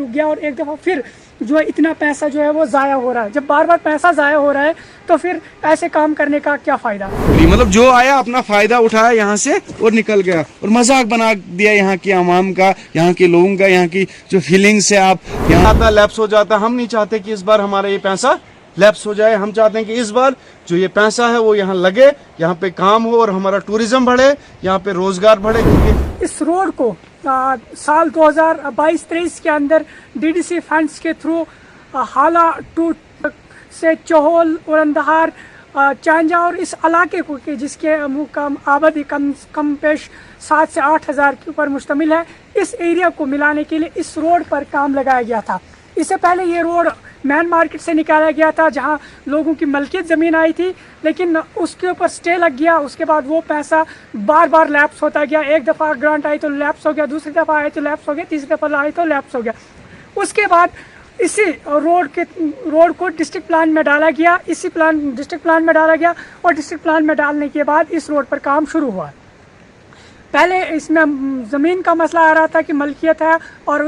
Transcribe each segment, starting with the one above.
रुक गया और एक दफ़ा फिर जो है इतना पैसा जो है वो ज़ाया हो रहा है। जब बार बार पैसा ज़ाया हो रहा है तो फिर ऐसे काम करने का क्या फ़ायदा। मतलब जो आया अपना फायदा उठाया यहाँ से और निकल गया और मजाक बना दिया यहाँ की आवाम का, यहाँ के लोगों का, यहाँ की जो फीलिंग्स है। आप यहाँ आता लैप्स हो जाता। हम नहीं चाहते कि इस बार हमारा ये पैसा लैप्स हो जाए। हम चाहते हैं कि इस बार जो ये पैसा है वो यहाँ लगे, यहाँ पे काम हो और हमारा टूरिज्म बढ़े, यहाँ पे रोजगार बढ़े। क्योंकि इस रोड को साल 2022-23 के अंदर डीडीसी फंड्स के थ्रू हाला टू से चोहोल और अंदहार चांजा और इस इलाके को जिसके आबादी कम पेश 7 से 8 हज़ार के ऊपर मुश्तमिल है, इस एरिया को मिलाने के लिए इस रोड पर काम लगाया गया था। इससे पहले ये रोड मैन मार्केट से निकाला गया था जहां लोगों की मलकियत ज़मीन आई थी, लेकिन उसके ऊपर स्टे लग गया। उसके बाद वो पैसा बार बार लैप्स होता गया। एक दफ़ा ग्रांट आई तो लैप्स हो गया, दूसरी दफ़ा आई तो लैप्स हो गया, तीसरी दफ़ा आई तो लैप्स हो गया। उसके बाद इसी रोड को डिस्ट्रिक्ट प्लान में डाला गया। डिस्ट्रिक्ट प्लान में डाला गया और डिस्ट्रिक्ट प्लान में डालने के बाद इस रोड पर काम शुरू हुआ। पहले इसमें ज़मीन का मसला आ रहा था कि मलकियत है और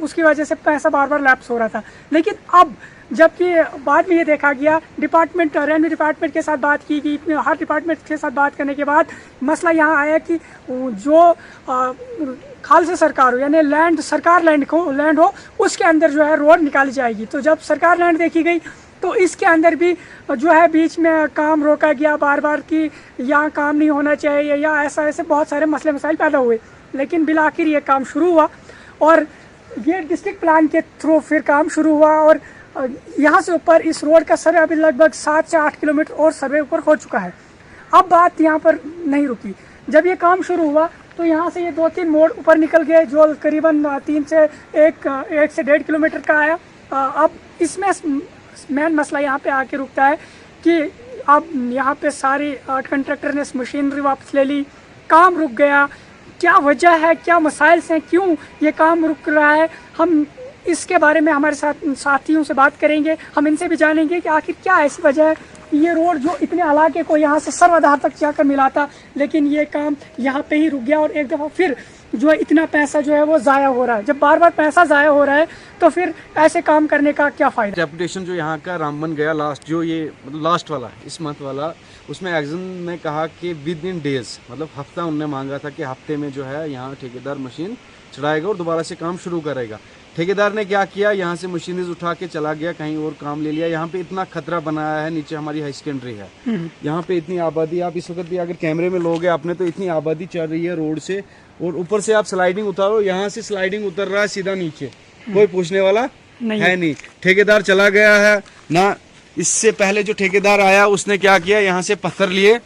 उसकी वजह से पैसा बार बार लैप्स हो रहा था। लेकिन अब जबकि बाद में ये देखा गया, रेवेन्यू डिपार्टमेंट के साथ बात की गई, हर डिपार्टमेंट के साथ बात करने के बाद मसला यहाँ आया कि जो खालसा सरकार हो यानी सरकार लैंड हो उसके अंदर जो है रोड निकाली जाएगी। तो जब सरकार लैंड देखी गई तो इसके अंदर भी जो है बीच में काम रोका गया बार बार कि यहाँ काम नहीं होना चाहिए या ऐसे बहुत सारे मसले मसाइल पैदा हुए। लेकिन बिल आखिर ये काम शुरू हुआ और ये डिस्ट्रिक्ट प्लान के थ्रू फिर काम शुरू हुआ और यहाँ से ऊपर इस रोड का सर्वे अभी लगभग 7 से 8 किलोमीटर और सर्वे ऊपर हो चुका है। अब बात यहाँ पर नहीं रुकी। जब ये काम शुरू हुआ तो यहाँ से ये 2-3 मोड़ ऊपर निकल गए जो करीबन 1 से 1.5 किलोमीटर का आया। अब इसमें मेन मसला यहाँ पे आके रुकता है कि अब यहाँ पे सारी कंट्रैक्टर ने मशीनरी वापस ले ली, काम रुक गया। क्या वजह है, क्या मसाइल हैं, क्यों ये काम रुक रहा है, हम इसके बारे में हमारे साथियों से बात करेंगे। हम इनसे भी जानेंगे कि आखिर क्या ऐसी वजह है ये रोड जो इतने इलाके को यहाँ से सर्वाधार तक जाकर मिला था, लेकिन ये काम यहाँ पे ही रुक गया और एक दफ़ा फिर जो है इतना पैसा जो है वो ज़ाया हो रहा है। जब बार बार पैसा ज़ाया हो रहा है तो फिर ऐसे काम करने का क्या फ़ायदा। रेपुटेशन जो यहाँ का रामबन गया लास्ट वाला इस मंथ वाला, उसमें एग्जन ने कहा कि विद इन डेज मतलब हफ्ता उनने मांगा था कि हफ्ते में जो है यहाँ ठेकेदार मशीन चढ़ाएगा और दोबारा से काम शुरू करेगा। ठेकेदार ने क्या किया, यहाँ से मशीनरीज उठा के चला गया, कहीं और काम ले लिया। यहाँ पे इतना खतरा बनाया है, नीचे हमारी हाई सेकेंडरी है, यहाँ पे इतनी आबादी, आप इस वक्त भी अगर कैमरे में लोगे आपने तो इतनी आबादी चल रही है रोड से, और ऊपर से आप स्लाइडिंग उतारो, यहाँ से स्लाइडिंग उतर रहा है सीधा नीचे, कोई पूछने वाला है नहीं। ठेकेदार चला गया है ना। इससे पहले जो ठेकेदार आया उसने क्या किया, यहाँ से पत्थर लिए,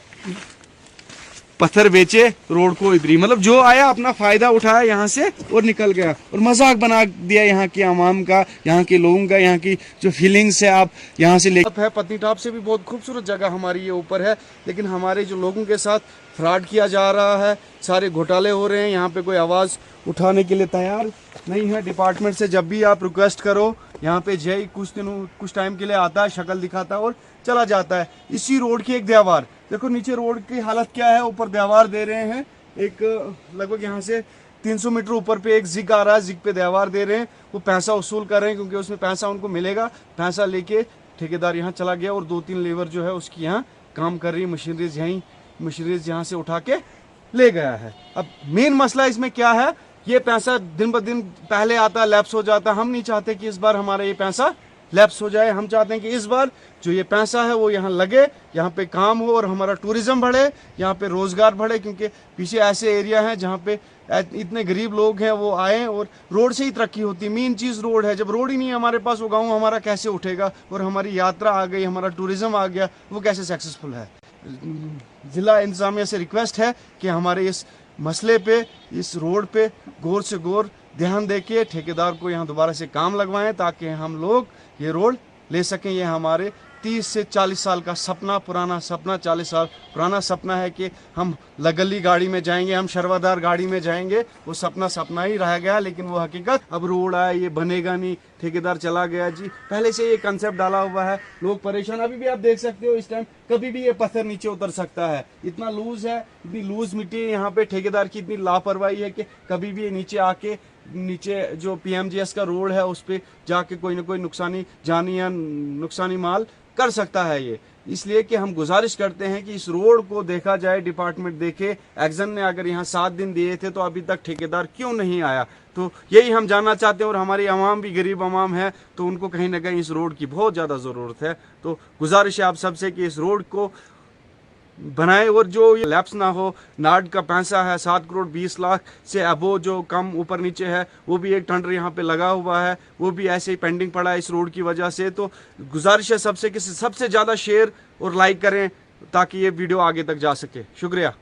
पत्थर बेचे, रोड को इधरी, मतलब जो आया अपना फायदा उठाया यहाँ से और निकल गया और मजाक बना दिया यहाँ की आवाम का, यहाँ के लोगों का, यहाँ की जो फीलिंग्स है। आप यहाँ से है पत्नीटॉप से भी बहुत खूबसूरत जगह हमारी ये ऊपर है, लेकिन हमारे जो लोगों के साथ फ्रॉड किया जा रहा है, सारे घोटाले हो रहे हैं। यहाँ पे कोई आवाज़ उठाने के लिए तैयार नहीं है। डिपार्टमेंट से जब भी आप रिक्वेस्ट करो, यहाँ पे जय कुछ टाइम के लिए आता है, शक्ल दिखाता है और चला जाता है। इसी रोड की एक दीवार देखो, नीचे रोड की हालत क्या है, ऊपर दीवार दे रहे हैं एक लगभग यहाँ से 300 मीटर ऊपर पे एक जिग आ रहा है, जिग पे दीवार दे रहे हैं। वो पैसा वसूल कर रहे हैं क्योंकि उसमें पैसा उनको मिलेगा। पैसा लेके ठेकेदार यहाँ चला गया और 2-3 लेबर जो है उसकी यहाँ काम कर रही है, मशीनरीज यहाँ से उठा के ले गया है। अब मेन मसला इसमें क्या है, ये पैसा दिन ब दिन पहले आता लैप्स हो जाता। हम नहीं चाहते कि इस बार हमारा ये पैसा लैप्स हो जाए। हम चाहते हैं कि इस बार जो ये पैसा है वो यहाँ लगे, यहाँ पे काम हो और हमारा टूरिज्म बढ़े, यहाँ पे रोजगार बढ़े। क्योंकि पीछे ऐसे एरिया हैं जहाँ पे इतने गरीब लोग हैं, वो आए और रोड से ही तरक्की होती है। मेन चीज़ रोड है। जब रोड ही नहीं है हमारे पास, वो गाँव हमारा कैसे उठेगा, और हमारी यात्रा आ गई, हमारा टूरिज्म आ गया, वो कैसे सक्सेसफुल है। जिला इंतजामिया से रिक्वेस्ट है कि हमारे इस मसले पे, इस रोड पे गौर से गौर ध्यान देके ठेकेदार को यहाँ दोबारा से काम लगवाएं ताकि हम लोग ये रोड ले सकें। ये हमारे 30 से 40 साल का सपना, पुराना सपना, 40 साल पुराना सपना है कि हम लगली गाड़ी में जाएंगे, हम शर्वादार गाड़ी में जाएंगे। वो सपना ही रह गया, लेकिन वो हकीकत अब रोड आया, ये बनेगा नहीं, ठेकेदार चला गया जी। पहले से ये कंसेप्ट डाला हुआ है, लोग परेशान। अभी भी आप देख सकते हो इस टाइम कभी भी ये पत्थर नीचे उतर सकता है, इतना लूज है, इतनी लूज मिट्टी है यहाँ पे। ठेकेदार की इतनी लापरवाही है कि कभी भी ये नीचे आके नीचे जो पीएमजीएस का रोड है उस पे जाके कोई ना कोई नुकसानी जानी या नुकसानी माल कर सकता है ये। इसलिए कि हम गुजारिश करते हैं कि इस रोड को देखा जाए, डिपार्टमेंट देखे। एक्जन ने अगर यहाँ 7 दिन दिए थे तो अभी तक ठेकेदार क्यों नहीं आया, तो यही हम जानना चाहते हैं। और हमारी आवाम भी गरीब आवाम है, तो उनको कहीं ना कहीं इस रोड की बहुत ज़्यादा ज़रूरत है। तो गुजारिश है आप सबसे कि इस रोड को बनाए और जो ये लैप्स ना हो। नार्ड का पैसा है 7 करोड़ 20 लाख से अबो, जो कम ऊपर नीचे है वो भी एक टेंडर यहाँ पे लगा हुआ है, वो भी ऐसे ही पेंडिंग पड़ा है इस रोड की वजह से। तो गुजारिश है सबसे कि सबसे ज़्यादा शेयर और लाइक करें ताकि ये वीडियो आगे तक जा सके। शुक्रिया।